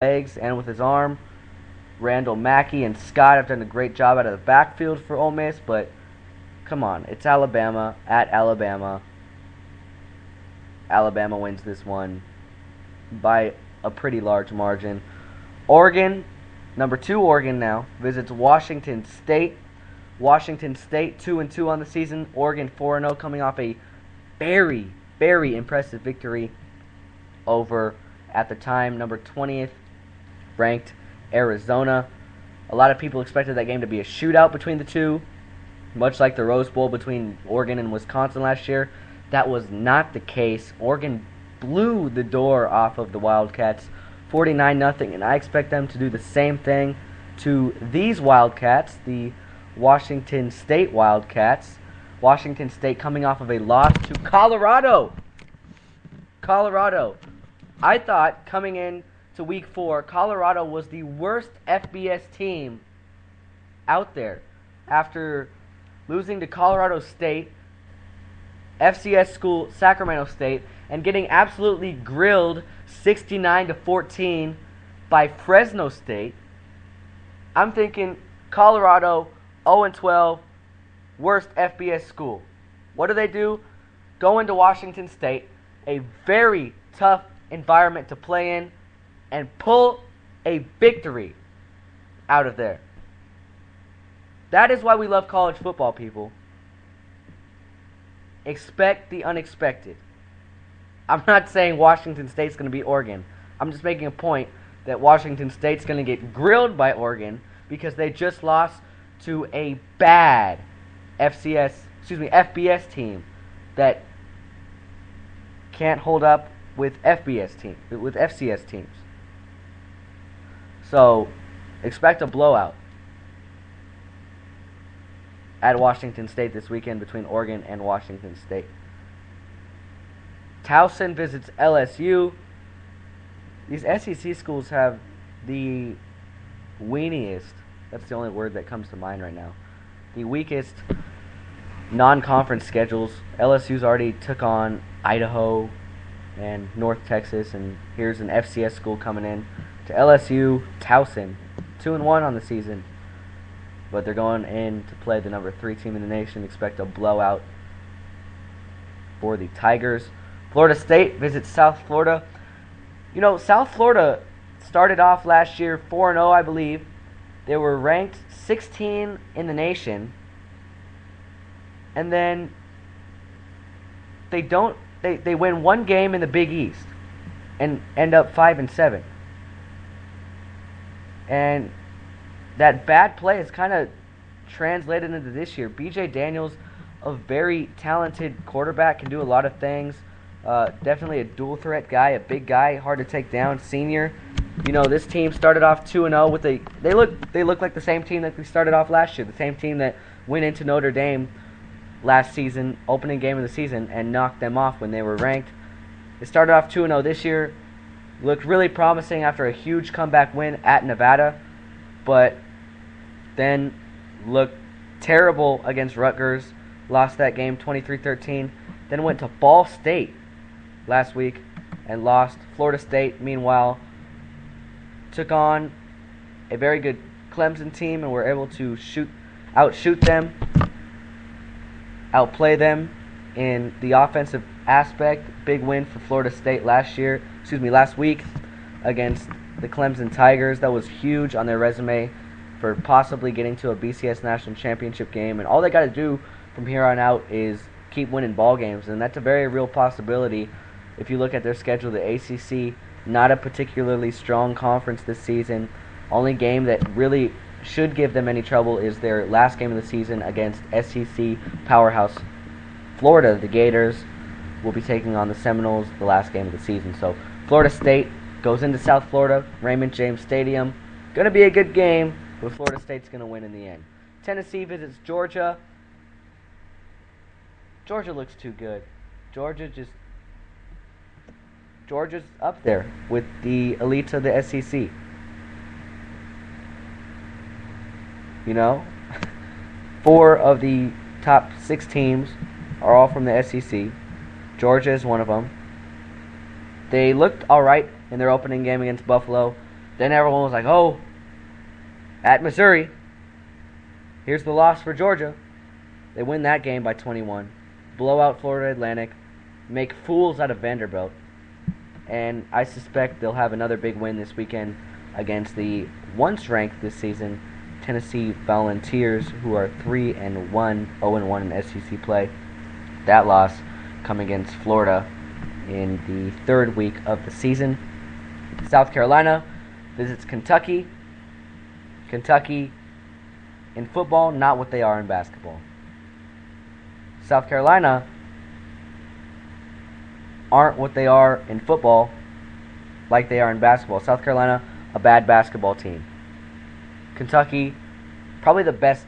legs and with his arm. Randall Mackey and Scott have done a great job out of the backfield for Ole Miss, but come on, it's Alabama at Alabama. Alabama wins this one by a pretty large margin. Oregon, number 2 Oregon now, visits Washington State. Washington State 2-2 on the season. Oregon 4-0 coming off a very, very impressive victory over, at the time, number 20th ranked Arizona. A lot of people expected that game to be a shootout between the two, much like the Rose Bowl between Oregon and Wisconsin last year. That was not the case. Oregon blew the door off of the Wildcats, 49-0, and I expect them to do the same thing to these Wildcats, the Washington State Wildcats. Washington State coming off of a loss to Colorado. I thought coming in to Week 4, Colorado was the worst FBS team out there after losing to Colorado State, FCS school Sacramento State, and getting absolutely grilled 69-14 by Fresno State. I'm thinking Colorado 0-12, worst FBS school. What do? Go into Washington State, a very tough environment to play in, and pull a victory out of there. That is why we love college football, people. Expect the unexpected. I'm not saying Washington State's going to beat Oregon. I'm just making a point that Washington State's going to get grilled by Oregon because they just lost to a bad FBS team that can't hold up with FCS teams. So, expect a blowout at Washington State this weekend between Oregon and Washington State. Towson visits LSU. These SEC schools have the weeniest, that's the only word that comes to mind right now, the weakest non-conference schedules. LSU's already took on Idaho and North Texas, and here's an FCS school coming in to LSU. Towson, 2-1 on the season, but they're going in to play the number 3 team in the nation. Expect a blowout for the Tigers. Florida State visits South Florida. You know, South Florida started off last year 4-0, I believe. They were ranked 16 in the nation, and then they win one game in the Big East and end up 5-7. And that bad play is kind of translated into this year. B.J. Daniels, a very talented quarterback, can do a lot of things. Definitely a dual threat guy, a big guy, hard to take down, senior. You know, this team started off 2-0 with they look like the same team that we started off last year, the same team that went into Notre Dame last season, opening game of the season, and knocked them off when they were ranked. They started off 2-0 this year, looked really promising after a huge comeback win at Nevada, but then looked terrible against Rutgers, lost that game 23-13, then went to Ball State last week and lost. Florida State, meanwhile, took on a very good Clemson team and were able to outshoot them, outplay them in the offensive aspect. Big win for Florida State last week against the Clemson Tigers. That was huge on their resume for possibly getting to a BCS National Championship game. And all they got to do from here on out is keep winning ball games, and that's a very real possibility. If you look at their schedule, the ACC, not a particularly strong conference this season. Only game that really should give them any trouble is their last game of the season against SEC powerhouse Florida. The Gators will be taking on the Seminoles the last game of the season. So Florida State goes into South Florida, Raymond James Stadium. Going to be a good game, but Florida State's going to win in the end. Tennessee visits Georgia. Georgia looks too good. Georgia's up there with the elites of the SEC. You know, 4 of the top 6 teams are all from the SEC. Georgia is one of them. They looked all right in their opening game against Buffalo. Then everyone was like, oh, at Missouri, here's the loss for Georgia. They win that game by 21, blow out Florida Atlantic, make fools out of Vanderbilt, and I suspect they'll have another big win this weekend against the once-ranked this season Tennessee Volunteers, who are 3-1, 0-1 in SEC play. That loss coming against Florida in the third week of the season. South Carolina visits Kentucky. Kentucky in football, not what they are in basketball. South Carolina aren't what they are in football like they are in basketball. South Carolina, a bad basketball team. Kentucky, probably the best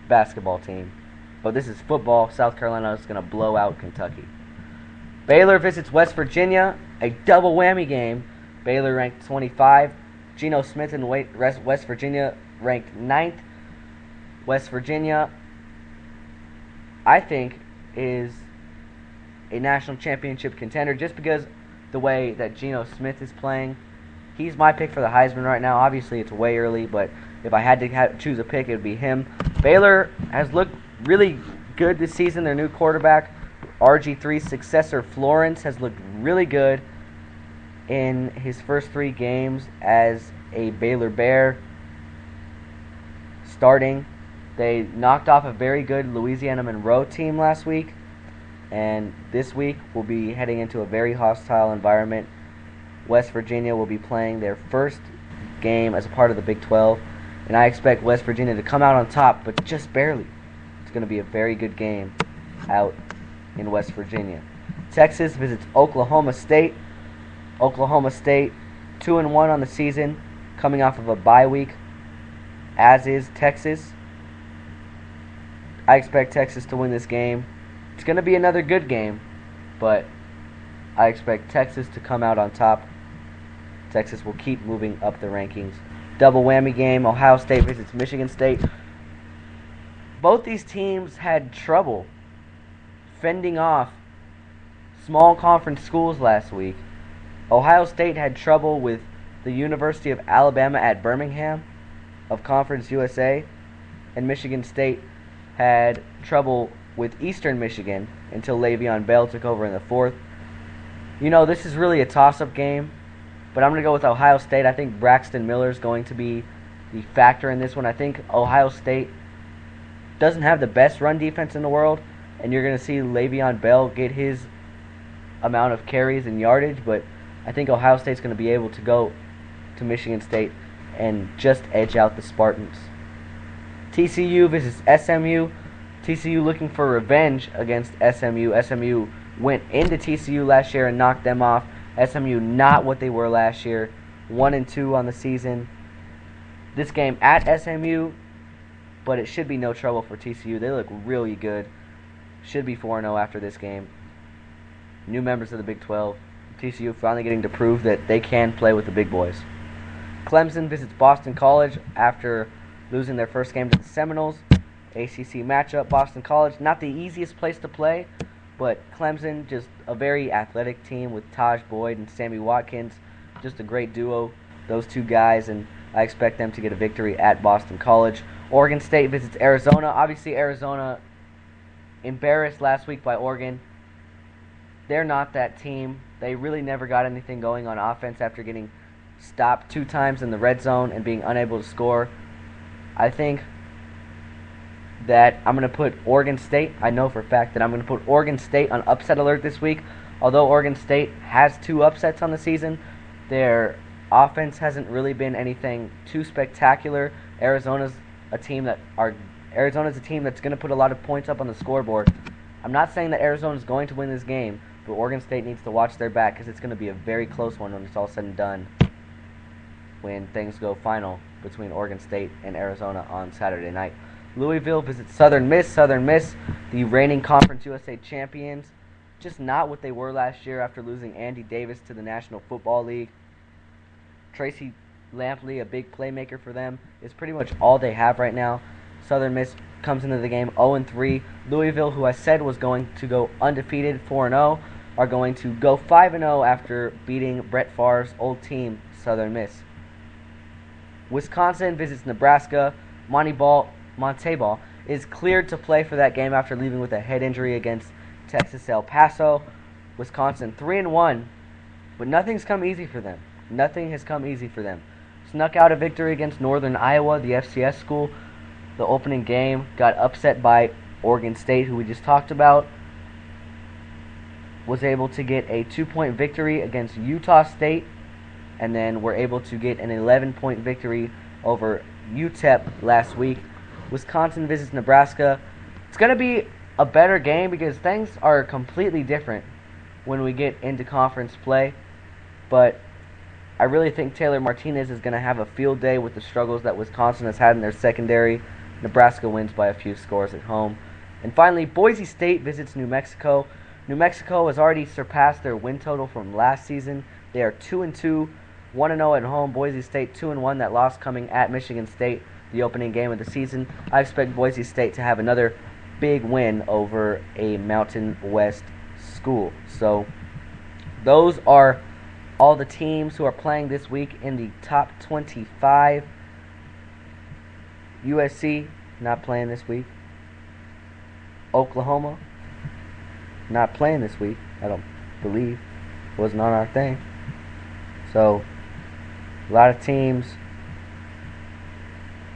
basketball team. But this is football. South Carolina is going to blow out Kentucky. Baylor visits West Virginia, a double whammy game. Baylor ranked 25. Geno Smith in West Virginia ranked 9th. West Virginia, I think, is a national championship contender just because the way that Geno Smith is playing. He's my pick for the Heisman right now. Obviously, it's way early, but if I had to choose a pick, it would be him. Baylor has looked really good this season. Their new quarterback, RG3's successor, Florence, has looked really good in his first 3 games as a Baylor Bear starting. They knocked off a very good Louisiana Monroe team last week, and this week will be heading into a very hostile environment. West Virginia will be playing their first game as a part of the Big 12, and I expect West Virginia to come out on top, but just barely. It's going to be a very good game out in West Virginia. Texas visits Oklahoma State. Oklahoma State 2-1 on the season, coming off of a bye week, as is Texas. I expect Texas to win this game. It's going to be another good game, but I expect Texas to come out on top. Texas will keep moving up the rankings. Double whammy game, Ohio State visits Michigan State. Both these teams had trouble fending off small conference schools last week. Ohio State had trouble with the University of Alabama at Birmingham of Conference USA, and Michigan State had trouble with Eastern Michigan until Le'Veon Bell took over in the 4th. You know, this is really a toss-up game, but I'm going to go with Ohio State. I think Braxton Miller is going to be the factor in this one. I think Ohio State doesn't have the best run defense in the world, and you're going to see Le'Veon Bell get his amount of carries and yardage, but I think Ohio State's going to be able to go to Michigan State and just edge out the Spartans. TCU visits SMU. TCU looking for revenge against SMU. SMU went into TCU last year and knocked them off. SMU not what they were last year. 1-2 on the season. This game at SMU, but it should be no trouble for TCU. They look really good. Should be 4-0 after this game. New members of the Big 12. TCU finally getting to prove that they can play with the big boys. Clemson visits Boston College after losing their first game to the Seminoles. ACC matchup, Boston College, not the easiest place to play, but Clemson, just a very athletic team with Taj Boyd and Sammy Watkins, just a great duo, those two guys, and I expect them to get a victory at Boston College. Oregon State visits Arizona. Obviously, Arizona embarrassed last week by Oregon. They're not that team. They really never got anything going on offense after getting stopped 2 times in the red zone and being unable to score. I think that I'm going to put Oregon State. I know for a fact that I'm going to put Oregon State on upset alert this week. Although Oregon State has 2 upsets on the season, their offense hasn't really been anything too spectacular. Arizona's a team that's going to put a lot of points up on the scoreboard. I'm not saying that Arizona's going to win this game, but Oregon State needs to watch their back because it's going to be a very close one when it's all said and done, when things go final between Oregon State and Arizona on Saturday night. Louisville visits Southern Miss. Southern Miss, the reigning Conference USA champions, just not what they were last year after losing Andy Davis to the National Football League. Tracy Lampley, a big playmaker for them, is pretty much all they have right now. Southern Miss comes into the game 0-3. Louisville, who I said was going to go undefeated 4-0, are going to go 5-0 after beating Brett Favre's old team, Southern Miss. Wisconsin visits Nebraska. Monte Ball is cleared to play for that game after leaving with a head injury against Texas El Paso. Wisconsin 3-1, but nothing's come easy for them. Nothing has come easy for them. Snuck out a victory against Northern Iowa, the FCS school. The opening game got upset by Oregon State, who we just talked about. Was able to get a 2-point victory against Utah State, and then were able to get an 11-point victory over UTEP last week. Wisconsin visits Nebraska. It's going to be a better game because things are completely different when we get into conference play, but I really think Taylor Martinez is going to have a field day with the struggles that Wisconsin has had in their secondary. Nebraska wins by a few scores at home. And finally, Boise State visits New Mexico. New Mexico has already surpassed their win total from last season. They are 2-2, 1-0 at home. Boise State 2-1. That loss coming at Michigan State, the opening game of the season. I expect Boise State to have another big win over a Mountain West school. So those are all the teams who are playing this week in the top 25. USC not playing this week. Oklahoma not playing this week, I don't believe. Wasn't on our thing. So a lot of teams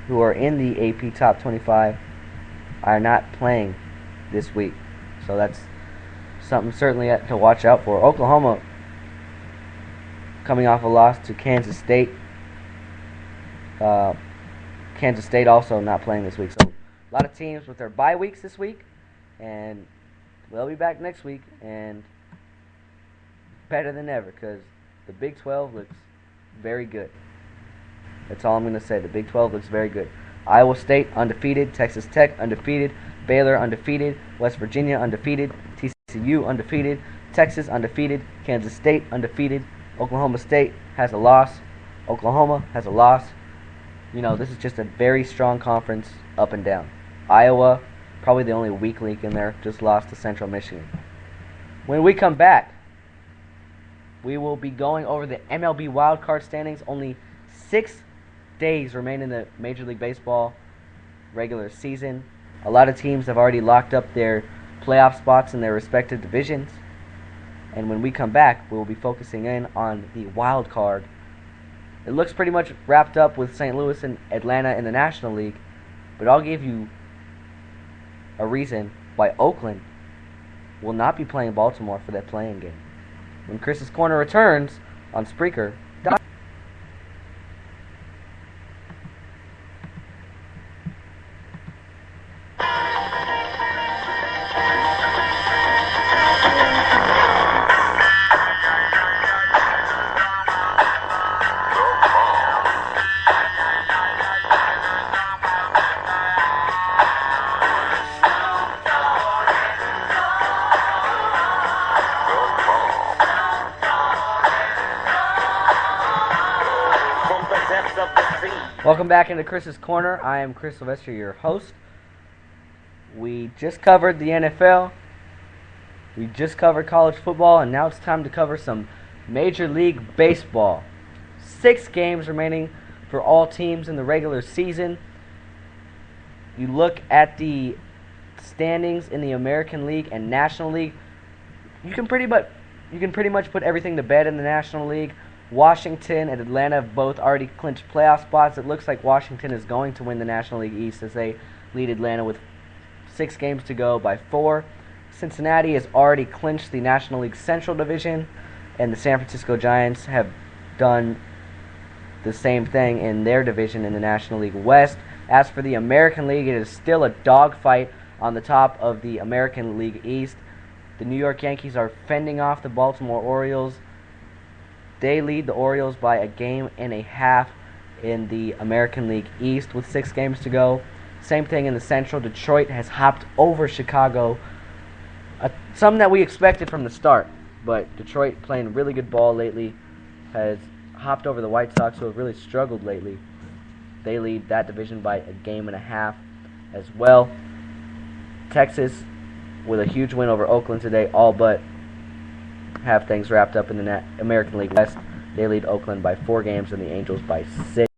who are in the AP top 25 are not playing this week. So that's something certainly to watch out for. Oklahoma coming off a loss to Kansas State. Kansas State also not playing this week. So a lot of teams with their bye weeks this week, and they'll be back next week and better than ever because the Big 12 looks very good. That's all I'm going to say. The Big 12 looks very good. Iowa State undefeated, Texas Tech undefeated, Baylor undefeated, West Virginia undefeated, TCU undefeated, Texas undefeated, Kansas State undefeated, Oklahoma State has a loss, Oklahoma has a loss. You know, this is just a very strong conference up and down. Iowa, probably the only weak link in there, just lost to Central Michigan. When we come back, we will be going over the MLB wildcard standings. Only 6 days remain in the Major League Baseball regular season. A lot of teams have already locked up their playoff spots in their respective divisions. And when we come back, we will be focusing in on the wild card. It looks pretty much wrapped up with St. Louis and Atlanta in the National League, but I'll give you a reason why Oakland will not be playing Baltimore for that play-in game. When Chris's Corner returns on Spreaker. Welcome back into Chris's Corner. I am Chris Sylvester, your host. We just covered the NFL. We just covered college football, and now it's time to cover some Major League Baseball. 6 games remaining for all teams in the regular season. You look at the standings in the American League and National League. You can pretty much put everything to bed in the National League. Washington and Atlanta have both already clinched playoff spots. It looks like Washington is going to win the National League East as they lead Atlanta with 6 games to go by 4. Cincinnati has already clinched the National League Central Division, and the San Francisco Giants have done the same thing in their division in the National League West. As for the American League, it is still a dogfight on the top of the American League East. The New York Yankees are fending off the Baltimore Orioles. They lead the Orioles by a game and a half in the American League East with 6 games to go. Same thing in the Central. Detroit has hopped over Chicago. Something that we expected from the start, but Detroit playing really good ball lately has hopped over the White Sox, who have really struggled lately. They lead that division by a game and a half as well. Texas with a huge win over Oakland today, all but have things wrapped up in the American League West. They lead Oakland by 4 games and the Angels by 6.